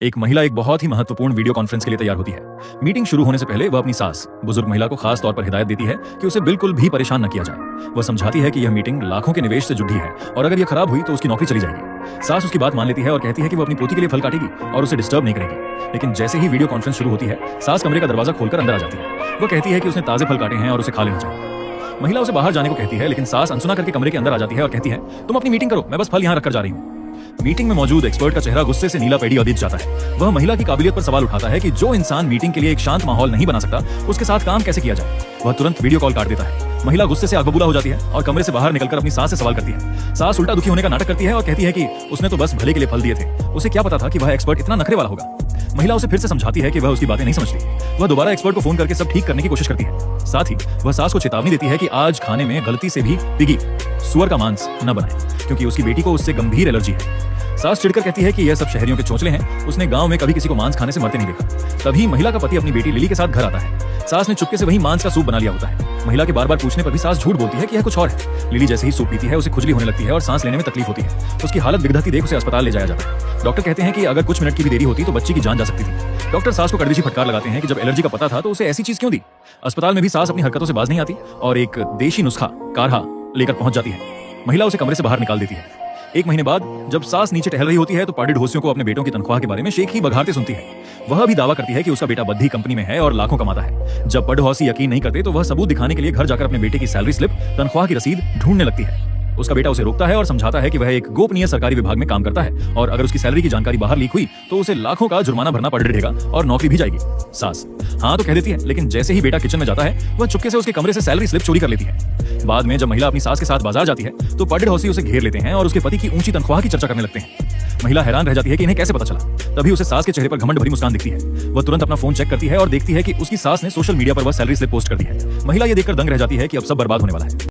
एक महिला एक बहुत ही महत्वपूर्ण वीडियो कॉन्फ्रेंस के लिए तैयार होती है। मीटिंग शुरू होने से पहले वह अपनी सास बुजुर्ग महिला को खास तौर पर हिदायत देती है कि उसे बिल्कुल भी परेशान न किया जाए। वह समझाती है कि यह मीटिंग लाखों के निवेश से जुड़ी है और अगर यह खराब हुई तो उसकी नौकरी चली जाएगी। सास उसकी बात मान लेती है और कहती है कि वह अपनी पोती के लिए फल काटेगी और उसे डिस्टर्ब नहीं करेगी। लेकिन जैसे ही वीडियो कॉन्फ्रेंस शुरू होती है, सास कमरे का दरवाजा खोलकर अंदर आ जाती है। वह कहती है कि उसने ताजे फल काटे हैं और उसे खा लेना चाहिए। महिला उसे बाहर जाने को कहती है, लेकिन सास अनसुना करके कमरे के अंदर आ जाती है और कहती है, तुम अपनी मीटिंग करो, मैं बस फल यहाँ रखकर जा रही हूँ। मीटिंग में मौजूद एक्सपर्ट का चेहरा गुस्से से नीला पेड़ी दिख जाता है। वह महिला की काबिलियत पर सवाल उठाता है कि जो इंसान मीटिंग के लिए एक शांत माहौल नहीं बना सकता, उसके साथ काम कैसे किया जाए। वह तुरंत वीडियो कॉल काट देता है। महिला गुस्से से आग बबूला हो जाती है और कमरे से बाहर निकलकर अपनी सास से सवाल करती है। सास उल्टा दुखी होने का नाटक करती है और कहती है कि उसने तो बस भले के लिए फल दिए थे, उसे क्या पता था कि वह एक्सपर्ट इतना नखरे वाला होगा। महिला उसे फिर से समझाती है कि वह उसकी बातें नहीं समझती। वह दोबारा एक्सपर्ट को फोन करके सब ठीक करने की कोशिश करती है। साथ ही वह सास को चेतावनी देती है कि आज खाने में गलती से भी पिगी सुअर का मांस न बनाए, क्योंकि उसकी बेटी को उससे गंभीर एलर्जी है। सास चिढ़कर कहती है कि यह सब शहरियों के चोंचले हैं, उसने गांव में कभी किसी को मांस खाने से मरते नहीं देखा। तभी महिला का पति अपनी बेटी लिली के साथ घर आता है। सास ने चुपके से वही मांस का सूप बना लिया होता है। महिला के बार-बार पूछने पर भी सास झूठ बोलती है कि यह कुछ और है। लिली जैसे ही सूप पीती है, उसे खुजली होने लगती है और सांस लेने में तकलीफ होती है। उसकी हालत बिगड़ती देख उसे अस्पताल ले जाया जाता है। डॉक्टर कहते हैं कि अगर कुछ मिनट की भी देरी होती तो बच्ची की जान जा सकती थी। डॉक्टर सास को कड़वी फटकार लगाते हैं कि जब एलर्जी का पता था तो उसे ऐसी चीज क्यों दी। अस्पताल में भी सास अपनी हरकतों से बाज नहीं आती और एक देशी नुस्खा काढ़ा लेकर पहुंच जाती है। महिला उसे कमरे से बाहर निकाल देती है। एक महीने बाद जब सास नीचे टहल रही होती है तो पार्टी ढोसियों को अपने बेटों की तनख्वाह के बारे में शेख ही बघारते सुनती है। वह भी दावा करती है कि उसका बेटा बद्धी कंपनी में है और लाखों कमाता है। जब पढ़ौसी यकीन नहीं करते तो वह सबूत दिखाने के लिए घर जाकर अपने बेटे की सैलरी स्लिप, तनख्वाह की रसीद ढूंढने लगती है। उसका बेटा उसे रोकता है और समझाता है कि वह एक गोपनीय सरकारी विभाग में काम करता है और अगर उसकी सैलरी की जानकारी बाहर लीक हुई तो उसे लाखों का जुर्माना भरना पड़ेगा और नौकरी भी जाएगी। सास हाँ तो कह देती है, लेकिन जैसे ही बेटा किचन में जाता है वह चुपके से उसके कमरे से सैलरी स्लिप चोरी कर लेती है। बाद में जब महिला अपनी सास के साथ बाजार जाती है तो पढ़ौसी उसे घेर लेते हैं और उसके पति की ऊंची तनख्वाह की चर्चा करने लगते हैं। महिला हैरान रह जाती है कि इन्हें कैसे पता चला। तभी उसे सास के चेहरे पर घमंड भरी मुस्कान दिखती है। वह तुरंत अपना फोन चेक करती है और देखती है कि उसकी सास ने सोशल मीडिया पर वह सैलरी स्लिप पोस्ट कर दी है। महिला ये देखकर दंग रह जाती है कि अब सब बर्बाद होने वाला है।